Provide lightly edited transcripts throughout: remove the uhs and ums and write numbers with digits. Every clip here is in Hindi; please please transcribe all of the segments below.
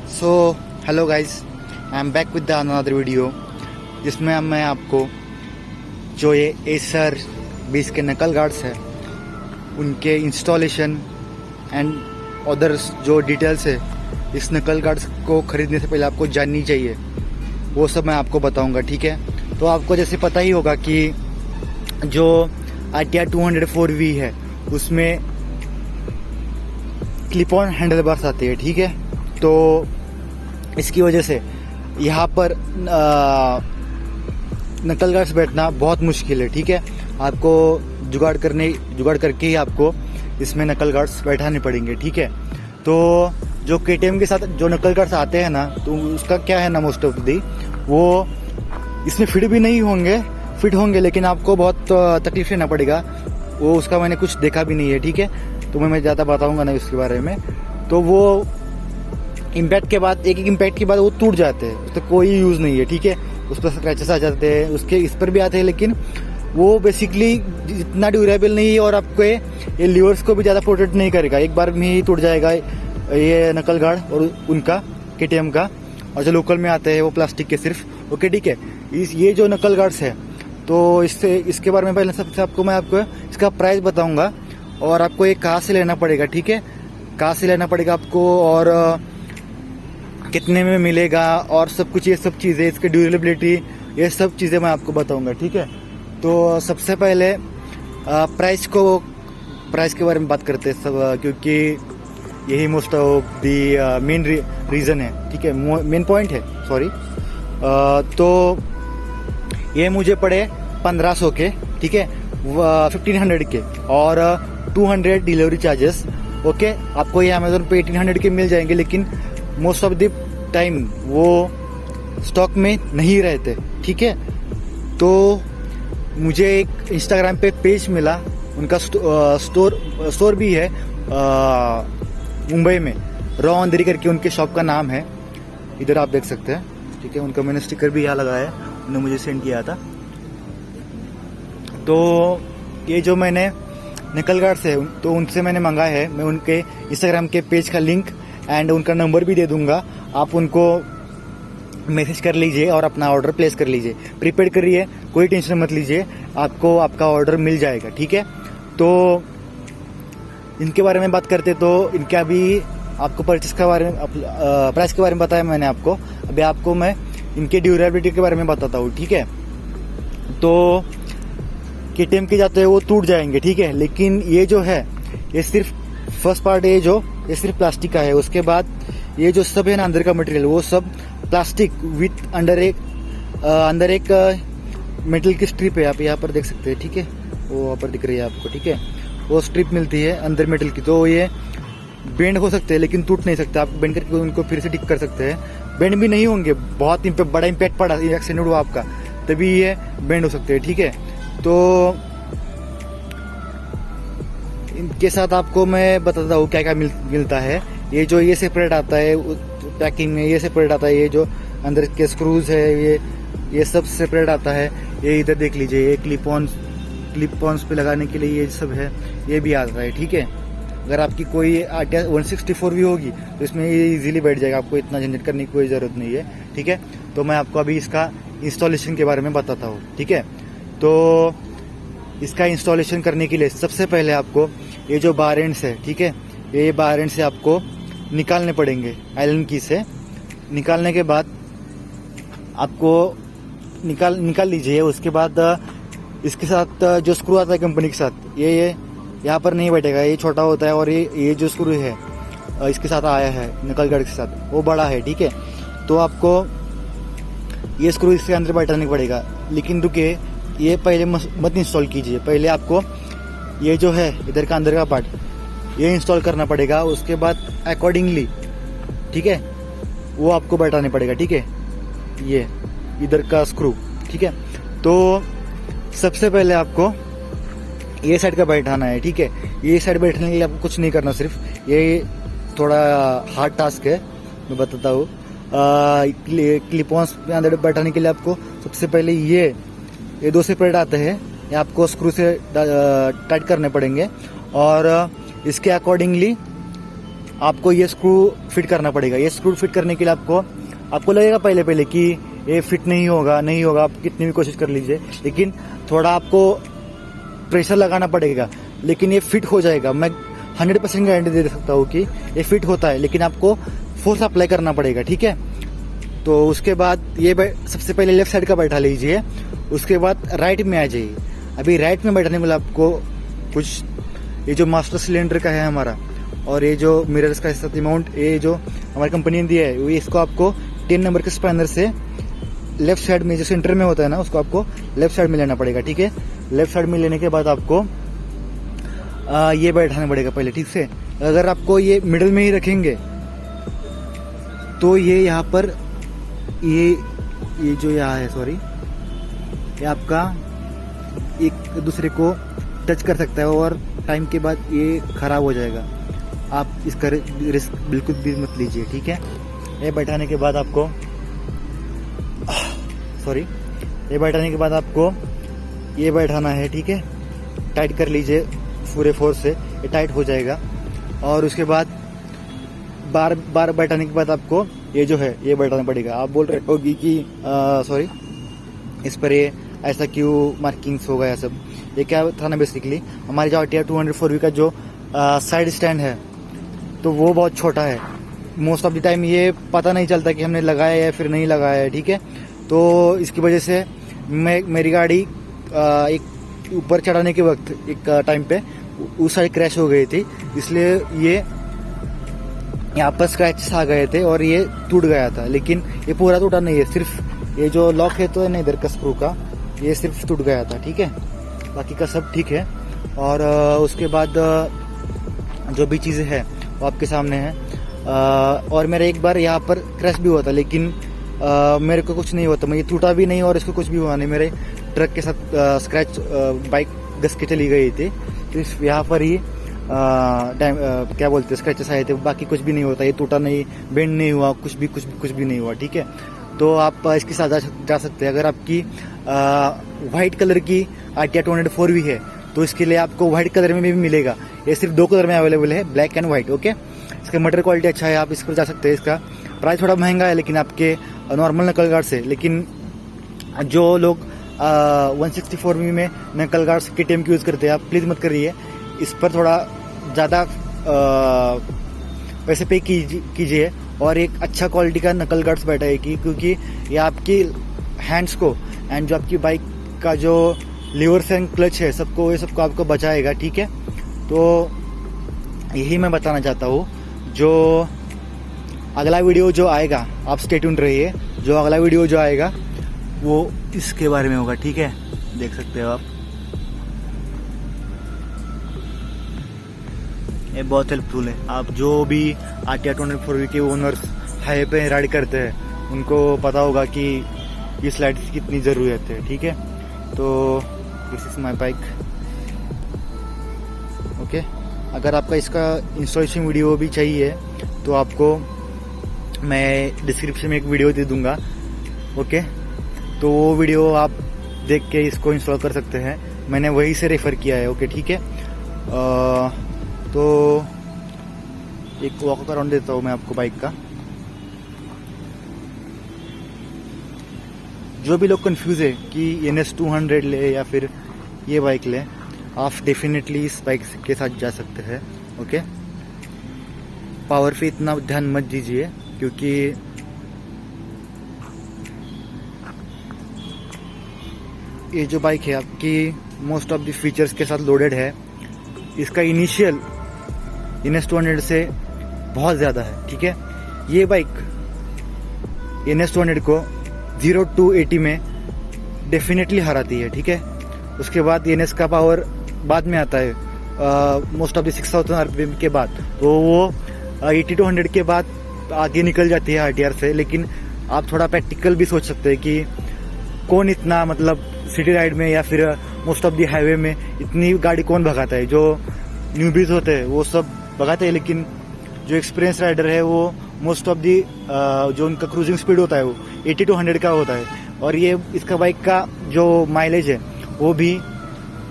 So hello guys, I am back with the another video जिसमें अब मैं आपको जो ये एसर 20 के नकल गार्ड्स है उनके इंस्टॉलेशन एंड अदर्स जो डिटेल्स है इस नकल गार्ड्स को ख़रीदने से पहले आपको जाननी चाहिए वो सब मैं आपको बताऊंगा। ठीक है, तो आपको जैसे पता ही होगा कि जो RTR 204V है उसमें क्लिप ऑन हैंडल बार्स आती है। ठीक है, तो इसकी वजह से यहाँ पर नकल गार्ड्स बैठना बहुत मुश्किल है। ठीक है, आपको जुगाड़ करके ही आपको इसमें नकल गार्ड्स बैठाने पड़ेंगे। ठीक है, तो जो KTM के साथ जो नकल गार्ड्स आते हैं ना, तो उसका क्या है ना, मोस्ट ऑफ दी वो इसमें फिट भी नहीं होंगे, फिट होंगे लेकिन आपको बहुत तकलीफ लेना पड़ेगा। वो उसका मैंने कुछ देखा भी नहीं है। ठीक है, तो मैं ज़्यादा बताऊंगा नहीं उसके बारे में। तो वो इम्पैक्ट के बाद एक इम्पैक्ट के बाद वो टूट जाते हैं, उसका कोई यूज़ नहीं है। ठीक है, उस पर स्क्रैचेस आ जाते हैं, उसके इस पर भी आते हैं, लेकिन वो बेसिकली इतना ड्यूरेबल नहीं है और आपको ये लीवर्स को भी ज़्यादा प्रोटेक्ट नहीं करेगा। एक बार में ही टूट जाएगा ये नकल गार्ड और उनका KTM का, और जो लोकल में आते हैं वो प्लास्टिक के सिर्फ। ओके, ठीक है, ये जो नकल गार्ड्स है तो इसके बारे में पहले सबसे आपको इसका प्राइस बताऊंगा और आपको ये कहाँ से लेना पड़ेगा। ठीक है, कहाँ से लेना पड़ेगा आपको और कितने में मिलेगा और सब कुछ, ये सब चीज़ें, इसकी ड्यूरेबिलिटी, ये सब चीज़ें मैं आपको बताऊंगा। ठीक है, तो सबसे पहले प्राइस के बारे में बात करते हैं सब, क्योंकि यही most of the main reason है। ठीक है, मेन पॉइंट है, सॉरी। तो ये मुझे पड़े 1500 के, ठीक है, 1500 के और 200 डिलीवरी चार्जेस। ओके, आपको ये अमेजोन पे 1800 के मिल जाएंगे, लेकिन मोस्ट ऑफ द टाइम वो स्टॉक में नहीं रहते। ठीक है, तो मुझे एक इंस्टाग्राम पे पेज मिला, उनका स्टोर भी है मुंबई में, रॉ अंधेरी करके उनके शॉप का नाम है, इधर आप देख सकते हैं। ठीक है, उनका मैंने स्टिकर भी यहाँ लगाया है, उन्होंने मुझे सेंड किया था। तो ये जो मैंने नकल गार्ड्स है तो उनसे मैंने मंगाया है, मैं उनके इंस्टाग्राम के पेज का लिंक एंड उनका नंबर भी दे दूंगा, आप उनको मैसेज कर लीजिए और अपना ऑर्डर प्लेस कर लीजिए। प्रीपेड करिए, कोई टेंशन मत लीजिए, आपको आपका ऑर्डर मिल जाएगा। ठीक है, तो इनके बारे में बात करते तो इनका अभी आपको परचेस के बारे में, प्राइस के बारे में बताया मैंने आपको, अभी आपको मैं इनके ड्यूरेबिलिटी के बारे में बताता हूँ। ठीक है, तो KTM के जाते हैं वो टूट जाएंगे। ठीक है, लेकिन ये जो है ये सिर्फ फर्स्ट पार्ट है, ये सिर्फ प्लास्टिक का है। उसके बाद ये जो सब है ना अंदर का मटेरियल, वो सब प्लास्टिक विथ अंदर एक मेटल की स्ट्रिप है, आप यहाँ पर देख सकते हैं। ठीक है, वो वहाँ पर दिख रही है आपको। ठीक है, वो स्ट्रिप मिलती है अंदर मेटल की, तो ये बेंड हो सकते हैं लेकिन टूट नहीं सकते। आप बेंड करके उनको फिर से ठीक कर सकते हैं, बेंड भी नहीं होंगे, बहुत बड़ा इम्पैक्ट पड़ा एक्सीडेंट हुआ आपका तभी ये बेंड हो सकते हैं। ठीक है, तो इनके साथ आपको मैं बताता हूँ क्या क्या मिलता है। ये सेपरेट आता है पैकिंग में, ये सेपरेट आता है, ये जो अंदर के स्क्रूज है ये सब सेपरेट आता है। ये इधर देख लीजिए, ये क्लिप ऑन्स पे लगाने के लिए ये सब है, ये भी आता है। ठीक है, अगर आपकी कोई RTR 164V होगी तो इसमें ये इजीली बैठ जाएगा, आपको इतना झंझट करने की कोई ज़रूरत नहीं है। ठीक है, तो मैं आपको अभी इसका इंस्टॉलेशन के बारे में बताता हूँ। ठीक है, तो इसका इंस्टॉलेशन करने के लिए सबसे पहले आपको ये जो बार एंड्स है, ठीक है, ये बार एंड से आपको निकालने पड़ेंगे आयरन की से। निकालने के बाद आपको निकाल लीजिए। उसके बाद इसके साथ जो स्क्रू आता है कंपनी के साथ, ये यहाँ पर नहीं बैठेगा, ये छोटा होता है, और ये जो स्क्रू है इसके साथ आया है नकल गार्ड के साथ, वो बड़ा है। ठीक है, तो आपको ये स्क्रू इसके अंदर बैठाने पड़ेगा, लेकिन रुकिए, ये पहले मत इंस्टॉल कीजिए। पहले आपको ये जो है इधर का अंदर का पार्ट ये इंस्टॉल करना पड़ेगा। उसके बाद अकॉर्डिंगली, ठीक है, वो आपको बैठाने पड़ेगा। ठीक है, ये इधर का स्क्रू। ठीक है, तो सबसे पहले आपको ये साइड का बैठाना है। ठीक है, ये साइड बैठने के लिए आपको कुछ नहीं करना, सिर्फ ये थोड़ा हार्ड टास्क है, मैं बताता हूँ। क्लिप ऑन्स पे अंदर बैठाने के लिए आपको सबसे पहले ये 2 सेपरेट आते हैं, ये आपको स्क्रू से टाइट करने पड़ेंगे और इसके अकॉर्डिंगली आपको ये स्क्रू फिट करना पड़ेगा। ये स्क्रू फिट करने के लिए आपको लगेगा पहले कि ये फिट नहीं होगा, आप कितनी भी कोशिश कर लीजिए, लेकिन थोड़ा आपको प्रेशर लगाना पड़ेगा, लेकिन ये फिट हो जाएगा। मैं 100% गारंटी दे सकता हूँ कि ये फिट होता है, लेकिन आपको फोर्स अप्लाई करना पड़ेगा, ठीक है। तो उसके बाद ये सबसे पहले लेफ्ट साइड का बैठा लीजिए, उसके बाद राइट में आ जाइए। अभी राइट में बैठने में आपको कुछ ये जो मास्टर सिलेंडर का है हमारा, और ये जो मिरर्स का साथ अमाउंट, ये जो हमारी कंपनी ने दिया है, इसको आपको 10 नंबर के स्पैनर से लेफ्ट साइड में जो सेंटर में होता है ना, उसको आपको लेफ्ट साइड में लेना पड़ेगा, ठीक है। लेफ्ट साइड में लेने के बाद आपको ये बैठाना पड़ेगा पहले, ठीक से। अगर आपको ये मिडिल में ही रखेंगे तो ये यहाँ पर ये जो यहाँ है, सॉरी, ये आपका एक दूसरे को टच कर सकता है और टाइम के बाद ये खराब हो जाएगा। आप इसका रिस्क बिल्कुल भी मत लीजिए, ठीक है। ये बैठाने के बाद आपको ये बैठाना है, ठीक है। टाइट कर लीजिए पूरे फोर्स से, ये टाइट हो जाएगा। और उसके बाद बार बैठाने के बाद आपको ये जो है ये बैठाना पड़ेगा। आप बोल रहे होगी कि सॉरी, इस पर ये ऐसा क्यों मार्किंग्स हो गया सब। ये क्या था ना, बेसिकली हमारी जो RTR 200 का जो साइड स्टैंड है, तो वो बहुत छोटा है। मोस्ट ऑफ द टाइम ये पता नहीं चलता कि हमने लगाया है या फिर नहीं लगाया है, ठीक है। तो इसकी वजह से मेरी गाड़ी एक ऊपर चढ़ाने के वक्त एक टाइम पे उस साइड क्रैश हो गई थी, इसलिए ये यहाँ पर स्क्रैचेस आ गए थे और ये टूट गया था। लेकिन ये पूरा टूटा नहीं है, सिर्फ ये जो लॉक है तो नहीं इधर का स्क्रू का, ये सिर्फ टूट गया था, ठीक है। बाकी का सब ठीक है। और उसके बाद जो भी चीज़ें हैं वो आपके सामने है। और मेरा एक बार यहाँ पर क्रैश भी हुआ था, लेकिन मेरे को कुछ नहीं हुआ था, मैं ये टूटा भी नहीं और इसको कुछ भी हुआ नहीं। मेरे ट्रक के साथ स्क्रैच बाइक घस के चली गई थी, सिर्फ यहाँ पर ही क्या बोलते हैं स्क्रैचेस आए थे, बाकी कुछ भी नहीं होता। ये टूटा नहीं, बेंड नहीं हुआ, कुछ भी नहीं हुआ, ठीक है। तो आप इसके साथ जा सकते हैं। अगर आपकी व्हाइट कलर की RTR 204 भी है तो इसके लिए आपको व्हाइट कलर में भी मिलेगा। ये सिर्फ 2 कलर में अवेलेबल है, ब्लैक एंड व्हाइट, ओके। इसका मटेरियल क्वालिटी अच्छा है, आप इस पर जा सकते हैं। इसका प्राइस थोड़ा महंगा है लेकिन आपके नॉर्मल नकल गार्ड से। लेकिन जो लोग 164mm में नकल गार्ड KTM की यूज़ करते हैं, आप प्लीज़ मत करिए। इस पर थोड़ा ज़्यादा पैसे पे कीजिए और एक अच्छा क्वालिटी का नकल गार्ड्स बैठाइए, क्योंकि ये आपकी हैंड्स को एंड जो आपकी बाइक का जो लीवर्स एंड क्लच है सबको आपको बचाएगा, ठीक है। तो यही मैं बताना चाहता हूँ। जो अगला वीडियो जो आएगा, आप स्टे ट्यून्ड रहिए। जो अगला वीडियो जो आएगा वो इसके बारे में होगा, ठीक है। देख सकते हो आप, ये बहुत हेल्पफुल है। आप जो भी RTR 204 के ओनर्स हाईवे पे राइड करते हैं उनको पता होगा कि इस लाइट की कितनी ज़रूरत है, ठीक है। तो this is my bike, okay. अगर आपका इसका इंस्टॉलेशन वीडियो भी चाहिए तो आपको मैं डिस्क्रिप्शन में एक वीडियो दे दूंगा, ओके। तो वो वीडियो आप देख के इसको इंस्टॉल कर सकते हैं, मैंने वहीं से रेफ़र किया है, ओके, ठीक है। तो एक वॉक अराउंड देता हूँ मैं आपको बाइक का। जो भी लोग कंफ्यूज है कि NS 200 ले या फिर ये बाइक ले, आप डेफिनेटली इस बाइक के साथ जा सकते हैं, ओके। पावर पे इतना ध्यान मत दीजिए, क्योंकि ये जो बाइक है आपकी मोस्ट ऑफ द फीचर्स के साथ लोडेड है। इसका इनिशियल NS 200 से बहुत ज़्यादा है, ठीक है। ये बाइक NS 200 को 0 to 80 में डेफिनेटली हराती है, ठीक है। उसके बाद NS का पावर बाद में आता है, मोस्ट ऑफ द 6000 RPM के बाद, तो वो 80 to 100 के बाद आगे निकल जाती है RTR से। लेकिन आप थोड़ा प्रैक्टिकल भी सोच सकते हैं कि कौन इतना, मतलब सिटी राइड में या फिर मोस्ट ऑफ द हाईवे में इतनी गाड़ी कौन भगाता है। जो न्यूबीज होते हैं वो सब भगाते हैं, लेकिन जो एक्सपीरियंस राइडर है वो मोस्ट ऑफ दी जो उनका क्रूजिंग स्पीड होता है वो 80 to 100 का होता है। और ये इसका बाइक का जो माइलेज है वो भी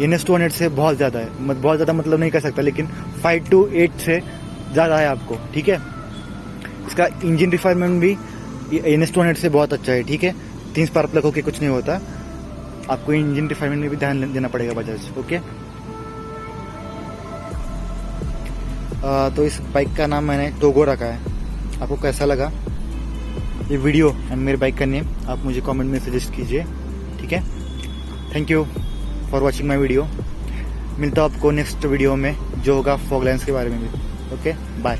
NS 200 से बहुत ज़्यादा है। बहुत ज़्यादा मतलब नहीं कह सकता, लेकिन 5 to 8 से ज़्यादा है आपको, ठीक है। इसका इंजन रिफाइनमेंट भी NS200 से बहुत अच्छा है, ठीक है। 3 स्पार्क प्लग होके कुछ नहीं होता, आपको इंजन रिफाइनमेंट में भी ध्यान देना पड़ेगा बजाज, ओके। तो इस बाइक का नाम मैंने टोगो रखा है। आपको कैसा लगा ये वीडियो एंड मेरे बाइक का नेम, आप मुझे कमेंट में सजेस्ट कीजिए, ठीक है। Thank you for watching my video. मिलता हूँ आपको नेक्स्ट वीडियो में, जो होगा फॉग लाइन्स के बारे में भी, ओके। बाय।